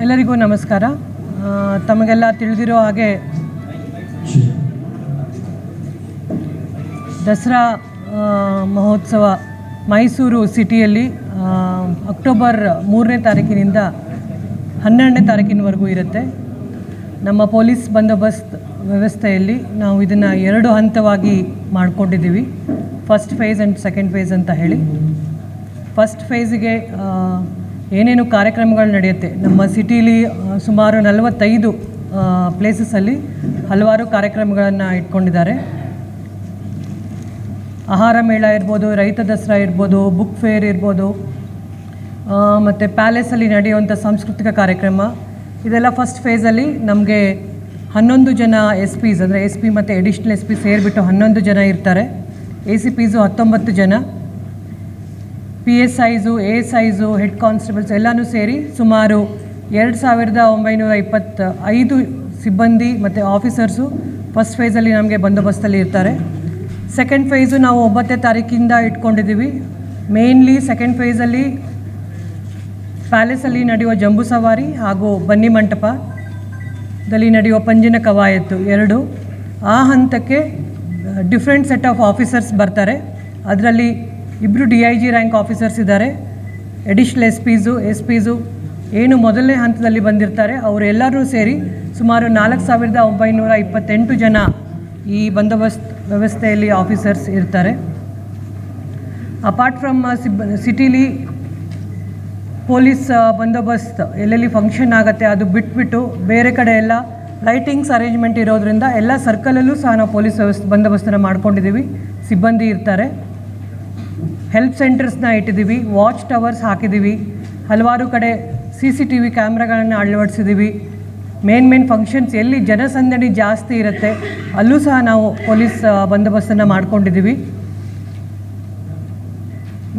ಎಲ್ಲರಿಗೂ ನಮಸ್ಕಾರ. ತಮಗೆಲ್ಲ ತಿಳಿದಿರೋ ಹಾಗೆ ದಸರಾ ಮಹೋತ್ಸವ ಮೈಸೂರು ಸಿಟಿಯಲ್ಲಿ ಅಕ್ಟೋಬರ್ 3ನೇ ತಾರೀಕಿನಿಂದ 12ನೇ ತಾರೀಕಿನವರೆಗೂ ಇರುತ್ತೆ. ನಮ್ಮ ಪೊಲೀಸ್ ಬಂದೋಬಸ್ತ್ ವ್ಯವಸ್ಥೆಯಲ್ಲಿ ನಾವು ಇದನ್ನು 2 ಹಂತವಾಗಿ ಮಾಡಿಕೊಂಡಿದ್ದೀವಿ. First phase and second phase ಅಂತ ಹೇಳಿ. ಫಸ್ಟ್ ಫೇಸಿಗೆ ಏನೇನು ಕಾರ್ಯಕ್ರಮಗಳು ನಡೆಯುತ್ತೆ, ನಮ್ಮ ಸಿಟೀಲಿ ಸುಮಾರು 45 ಪ್ಲೇಸಸಲ್ಲಿ ಹಲವಾರು ಕಾರ್ಯಕ್ರಮಗಳನ್ನು ಇಟ್ಕೊಂಡಿದ್ದಾರೆ. ಆಹಾರ ಮೇಳ ಇರ್ಬೋದು, ರೈತ ದಸರಾ ಇರ್ಬೋದು, ಬುಕ್ ಫೇರ್ ಇರ್ಬೋದು, ಮತ್ತು ಪ್ಯಾಲೇಸಲ್ಲಿ ನಡೆಯುವಂಥ ಸಾಂಸ್ಕೃತಿಕ ಕಾರ್ಯಕ್ರಮ, ಇದೆಲ್ಲ ಫಸ್ಟ್ ಫೇಸಲ್ಲಿ ನಮಗೆ 11 ಜನ SP ಅಂದರೆ SP ಮತ್ತು ಎಡಿಷ್ನಲ್ SP ಸೇರಿಬಿಟ್ಟು 11 ಜನ ಇರ್ತಾರೆ. ACPs 19 ಜನ, PSIs, ASIs, ಹೆಡ್ ಕಾನ್ಸ್ಟೇಬಲ್ಸ್ ಎಲ್ಲನೂ ಸೇರಿ ಸುಮಾರು 2925 ಸಿಬ್ಬಂದಿ ಮತ್ತು ಆಫೀಸರ್ಸು ಫಸ್ಟ್ ಫೇಸಲ್ಲಿ ನಮಗೆ ಬಂದೋಬಸ್ತಲ್ಲಿ ಇರ್ತಾರೆ. ಸೆಕೆಂಡ್ ಫೇಸು ನಾವು 9ನೇ ತಾರೀಕಿಂದ ಇಟ್ಕೊಂಡಿದ್ದೀವಿ. ಮೇನ್ಲಿ ಸೆಕೆಂಡ್ ಫೇಸಲ್ಲಿ ಪ್ಯಾಲೇಸಲ್ಲಿ ನಡೆಯುವ ಜಂಬೂ ಸವಾರಿ ಹಾಗೂ ಬನ್ನಿ ಮಂಟಪದಲ್ಲಿ ನಡೆಯುವ ಪಂಜಿನ ಕವಾಯತ್ತು 2. ಆ ಹಂತಕ್ಕೆ ಡಿಫ್ರೆಂಟ್ ಸೆಟ್ ಆಫ್ ಆಫೀಸರ್ಸ್ ಬರ್ತಾರೆ. ಅದರಲ್ಲಿ 2 DIG ರ್ಯಾಂಕ್ ಆಫೀಸರ್ಸ್ ಇದ್ದಾರೆ. ಎಡಿಷ್ನಲ್ SPs ಏನು ಮೊದಲನೇ ಹಂತದಲ್ಲಿ ಬಂದಿರ್ತಾರೆ ಅವರೆಲ್ಲರೂ ಸೇರಿ ಸುಮಾರು 4928 ಜನ ಈ ಬಂದೋಬಸ್ತ್ ವ್ಯವಸ್ಥೆಯಲ್ಲಿ ಆಫೀಸರ್ಸ್ ಇರ್ತಾರೆ. ಅಪಾರ್ಟ್ ಫ್ರಮ್ ಸಿಟಿಲಿ ಪೊಲೀಸ್ ಬಂದೋಬಸ್ತ್ ಎಲ್ಲೆಲ್ಲಿ ಫಂಕ್ಷನ್ ಆಗುತ್ತೆ ಅದು ಬಿಟ್ಬಿಟ್ಟು ಬೇರೆ ಕಡೆ ಎಲ್ಲ ಲೈಟಿಂಗ್ಸ್ ಅರೇಂಜ್ಮೆಂಟ್ ಇರೋದ್ರಿಂದ ಎಲ್ಲ ಸರ್ಕಲಲ್ಲೂ ಸಹ ನಾವು ಪೊಲೀಸ್ ಬಂದೋಬಸ್ತನ್ನು ಮಾಡ್ಕೊಂಡಿದ್ದೀವಿ. ಸಿಬ್ಬಂದಿ ಇರ್ತಾರೆ. ಹೆಲ್ಪ್ ಸೆಂಟರ್ಸ್ನ ಇಟ್ಟಿದ್ದೀವಿ. ವಾಚ್ ಟವರ್ಸ್ ಹಾಕಿದ್ದೀವಿ. ಹಲವಾರು ಕಡೆ CCTV ಕ್ಯಾಮ್ರಾಗಳನ್ನು ಅಳವಡಿಸಿದ್ದೀವಿ. ಮೇನ್ ಫಂಕ್ಷನ್ಸ್ ಎಲ್ಲಿ ಜನಸಂದಣಿ ಜಾಸ್ತಿ ಇರುತ್ತೆ ಅಲ್ಲೂ ಸಹ ನಾವು ಪೊಲೀಸ್ ಬಂದೋಬಸ್ತನ್ನು ಮಾಡ್ಕೊಂಡಿದ್ದೀವಿ.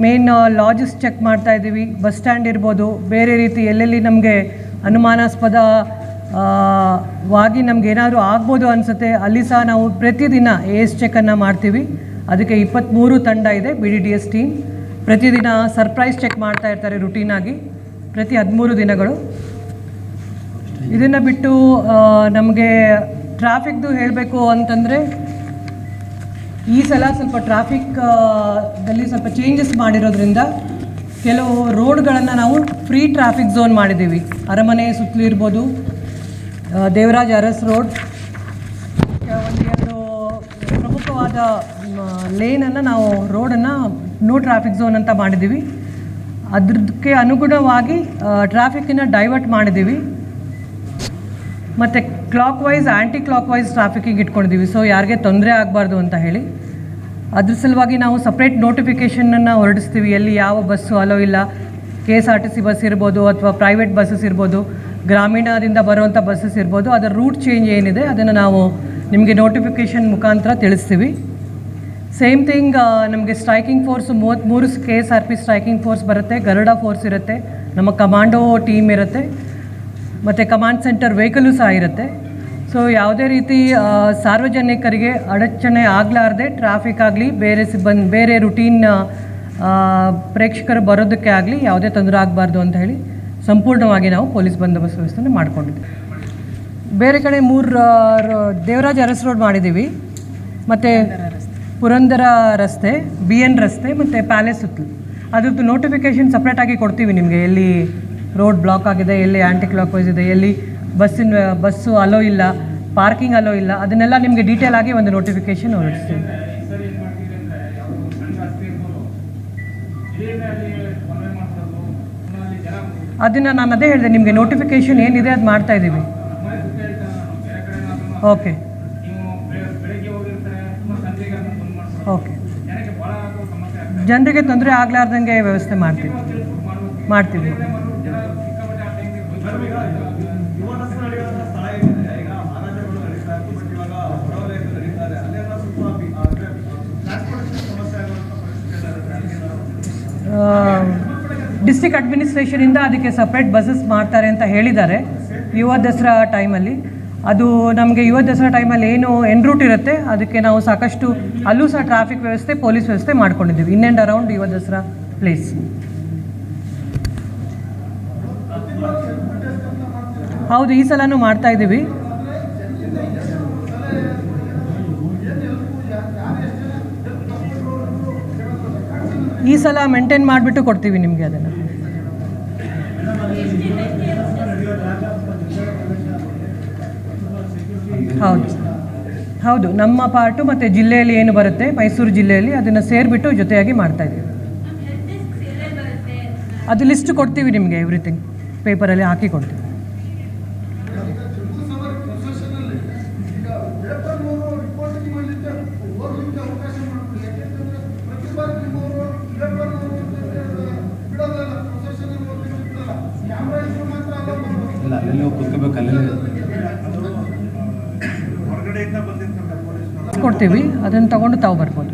ಮೇನ್ ಲಾಡ್ಜಸ್ ಚೆಕ್ ಮಾಡ್ತಾ ಇದ್ದೀವಿ. ಬಸ್ ಸ್ಟ್ಯಾಂಡ್ ಇರ್ಬೋದು, ಬೇರೆ ರೀತಿ ಎಲ್ಲೆಲ್ಲಿ ನಮಗೆ ಅನುಮಾನಾಸ್ಪದವಾಗಿ ನಮಗೇನಾದರೂ ಆಗ್ಬೋದು ಅನಿಸುತ್ತೆ ಅಲ್ಲಿ ಸಹ ನಾವು ಪ್ರತಿದಿನ AS ಚೆಕ್ಕನ್ನು ಮಾಡ್ತೀವಿ. ಅದಕ್ಕೆ 23 ತಂಡ ಇದೆ BDDS ಟೀಮ್. ಪ್ರತಿದಿನ ಸರ್ಪ್ರೈಸ್ ಚೆಕ್ ಮಾಡ್ತಾ ಇರ್ತಾರೆ ರುಟೀನಾಗಿ ಪ್ರತಿ 13 ದಿನಗಳು. ಇದನ್ನು ಬಿಟ್ಟು ನಮಗೆ ಟ್ರಾಫಿಕ್ದು ಹೇಳಬೇಕು ಅಂತಂದರೆ ಈ ಸಲ ಸ್ವಲ್ಪ ಟ್ರಾಫಿಕ್ದಲ್ಲಿ ಸ್ವಲ್ಪ ಚೇಂಜಸ್ ಮಾಡಿರೋದ್ರಿಂದ ಕೆಲವು ರೋಡ್ಗಳನ್ನು ನಾವು ಫ್ರೀ ಟ್ರಾಫಿಕ್ ಝೋನ್ ಮಾಡಿದ್ದೀವಿ. ಅರಮನೆ ಸುತ್ತಲೂ ಇರ್ಬೋದು, ದೇವರಾಜ್ ಅರಸ್ ರೋಡ್, ಪ್ರಮುಖವಾದ ಲೇನನ್ನು ನಾವು ರೋಡನ್ನು ನೋ ಟ್ರಾಫಿಕ್ ಝೋನ್ ಅಂತ ಮಾಡಿದ್ದೀವಿ. ಅದಕ್ಕೆ ಅನುಗುಣವಾಗಿ ಟ್ರಾಫಿಕ್ಕನ್ನು ಡೈವರ್ಟ್ ಮಾಡಿದ್ದೀವಿ. ಮತ್ತು clockwise anticlockwise ಟ್ರಾಫಿಕ್ಕಿಗೆ ಇಟ್ಕೊಂಡಿದ್ದೀವಿ. ಸೊ ಯಾರಿಗೆ ತೊಂದರೆ ಆಗಬಾರ್ದು ಅಂತ ಹೇಳಿ ಅದ್ರ ಸಲುವಾಗಿ ನಾವು ಸಪ್ರೇಟ್ ನೋಟಿಫಿಕೇಷನನ್ನು ಹೊರಡಿಸ್ತೀವಿ. ಎಲ್ಲಿ ಯಾವ ಬಸ್ಸು ಅಲೋ ಇಲ್ಲ, KSRTC ಬಸ್ ಇರ್ಬೋದು ಅಥವಾ ಪ್ರೈವೇಟ್ ಬಸ್ಸಸ್ ಇರ್ಬೋದು, ಗ್ರಾಮೀಣದಿಂದ ಬರುವಂಥ ಬಸ್ಸಸ್ ಇರ್ಬೋದು, ಅದರ ರೂಟ್ ಚೇಂಜ್ ಏನಿದೆ ಅದನ್ನು ನಾವು ನಿಮಗೆ ನೋಟಿಫಿಕೇಷನ್ ಮುಖಾಂತರ ತಿಳಿಸ್ತೀವಿ. ಸೇಮ್ ಥಿಂಗ್ ನಮಗೆ striking force 33 KSRP striking force ಬರುತ್ತೆ, ಗರುಡ ಫೋರ್ಸ್ ಇರುತ್ತೆ, ನಮ್ಮ ಕಮಾಂಡೋ ಟೀಮ್ ಇರುತ್ತೆ, ಮತ್ತು ಕಮಾಂಡ್ ಸೆಂಟರ್ ವೆಹಿಕಲು ಸಹ ಇರುತ್ತೆ. ಸೊ ಯಾವುದೇ ರೀತಿ ಸಾರ್ವಜನಿಕರಿಗೆ ಅಡಚಣೆ ಆಗಲಾರ್ದೆ ಟ್ರಾಫಿಕ್ ಆಗಲಿ ಬೇರೆ ರುಟೀನ್ ಪ್ರೇಕ್ಷಕರು ಬರೋದಕ್ಕೆ ಆಗಲಿ ಯಾವುದೇ ತೊಂದರೆ ಆಗಬಾರ್ದು ಅಂತ ಹೇಳಿ ಸಂಪೂರ್ಣವಾಗಿ ನಾವು ಪೊಲೀಸ್ ಬಂದೋಬಸ್ತ್ ವ್ಯವಸ್ಥೆಯನ್ನು ಮಾಡ್ಕೊಂಡಿದ್ದೀವಿ. ಬೇರೆ ಕಡೆ 3 ದೇವರಾಜ್ ಅರಸ್ ರೋಡ್ ಮಾಡಿದ್ದೀವಿ, ಮತ್ತು ಪುರಂದರ ರಸ್ತೆ, BN ರಸ್ತೆ ಮತ್ತು ಪ್ಯಾಲೇಸ್ ಸುತ್ತಲೂ ಅದ್ರದ್ದು ನೋಟಿಫಿಕೇಷನ್ ಸಪ್ರೇಟಾಗಿ ಕೊಡ್ತೀವಿ ನಿಮಗೆ. ಎಲ್ಲಿ ರೋಡ್ ಬ್ಲಾಕ್ ಆಗಿದೆ, ಎಲ್ಲಿ ಆ್ಯಂಟಿ ಕ್ಲಾಕ್ ವೈಸ್ ಇದೆ, ಎಲ್ಲಿ ಬಸ್ಸು ಅಲೋ ಇಲ್ಲ, ಪಾರ್ಕಿಂಗ್ ಅಲೋ ಇಲ್ಲ, ಅದನ್ನೆಲ್ಲ ನಿಮಗೆ ಡೀಟೇಲ್ ಆಗಿ ಒಂದು ನೋಟಿಫಿಕೇಷನ್ ಹೊರಡಿಸ್ತೀವಿ. ಅದನ್ನು ನಾನು ಅದೇ ಹೇಳಿದೆ ನಿಮಗೆ, ನೋಟಿಫಿಕೇಷನ್ ಏನಿದೆ ಅದು ಮಾಡ್ತಾ ಇದ್ದೀವಿ. ಓಕೆ ಓಕೆ ಜನರಿಗೆ ತೊಂದರೆ ಆಗಲಾರ್ದಂಗೆ ವ್ಯವಸ್ಥೆ ಮಾಡ್ತೀವಿ. ಡಿಸ್ಟ್ರಿಕ್ಟ್ ಅಡ್ಮಿನಿಸ್ಟ್ರೇಷನಿಂದ ಅದಕ್ಕೆ ಸಪ್ರೇಟ್ ಬಸ್ಸಸ್ ಮಾಡ್ತಾರೆ ಅಂತ ಹೇಳಿದ್ದಾರೆ ಯುವ ದಸರಾ ಟೈಮಲ್ಲಿ. ಅದು ನಮಗೆ ಯುವ ದಸರಾ ಟೈಮಲ್ಲಿ ಏನು ಎನ್ ರೂಟ್ ಇರುತ್ತೆ ಅದಕ್ಕೆ ನಾವು ಸಾಕಷ್ಟು ಅಲ್ಲೂ ಸಹ ಟ್ರಾಫಿಕ್ ವ್ಯವಸ್ಥೆ, ಪೊಲೀಸ್ ವ್ಯವಸ್ಥೆ ಮಾಡ್ಕೊಂಡಿದ್ದೀವಿ ಇನ್ ಆ್ಯಂಡ್ ಅರೌಂಡ್ ಯುವ ದಸರಾ ಪ್ಲೇಸ್. ಹೌದು, ಈ ಸಲನೂ ಮಾಡ್ತಾ ಇದ್ದೀವಿ. ಈ ಸಲ ಮೇಂಟೈನ್ ಮಾಡಿಬಿಟ್ಟು ಕೊಡ್ತೀವಿ ನಿಮಗೆ ಅದನ್ನು. ಹೌದು ಹೌದು, ನಮ್ಮ ಪಾರ್ಟು ಮತ್ತು ಜಿಲ್ಲೆಯಲ್ಲಿ ಏನು ಬರುತ್ತೆ ಮೈಸೂರು ಜಿಲ್ಲೆಯಲ್ಲಿ ಅದನ್ನು ಸೇರಿಬಿಟ್ಟು ಜೊತೆಯಾಗಿ ಮಾಡ್ತಾಯಿದ್ದೀವಿ. ಅದು ಲಿಸ್ಟ್ ಕೊಡ್ತೀವಿ ನಿಮಗೆ, ಎವ್ರಿಥಿಂಗ್ ಪೇಪರಲ್ಲಿ ಹಾಕಿ ಕೊಡ್ತೀವಿ. ಕೊಡ್ತೀವಿ, ಅದನ್ನು ತಗೊಂಡು ತಾವು ಬರ್ಬೋದು.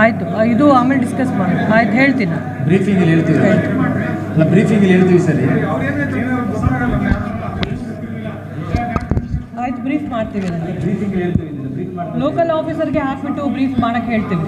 ಆಯಿತು, ಇದು ಆಮೇಲೆ ಡಿಸ್ಕಸ್ ಮಾಡಿ. ಆಯ್ತು, ಹೇಳ್ತೀನಿ. ಬ್ರೀಫಿಂಗಲ್ಲಿ ಹೇಳ್ತೀವಿ. ಅಲ್ಲ, ಬ್ರೀಫಿಂಗಲ್ಲಿ ಹೇಳ್ತೀವಿ ಸರಿ. ಆಯ್ತು, ಬ್ರೀಫ್ ಮಾಡ್ತೀವಿ. ಬ್ರೀಫಿಂಗ್ ಹೇಳ್ತೀವಿ. ಲೋಕಲ್ ಆಫೀಸರ್ಗೆ ಹಾಕ್ಬಿಟ್ಟು ಬ್ರೀಫ್ ಮಾಡೋಕ್ಕೆ ಹೇಳ್ತೀವಿ.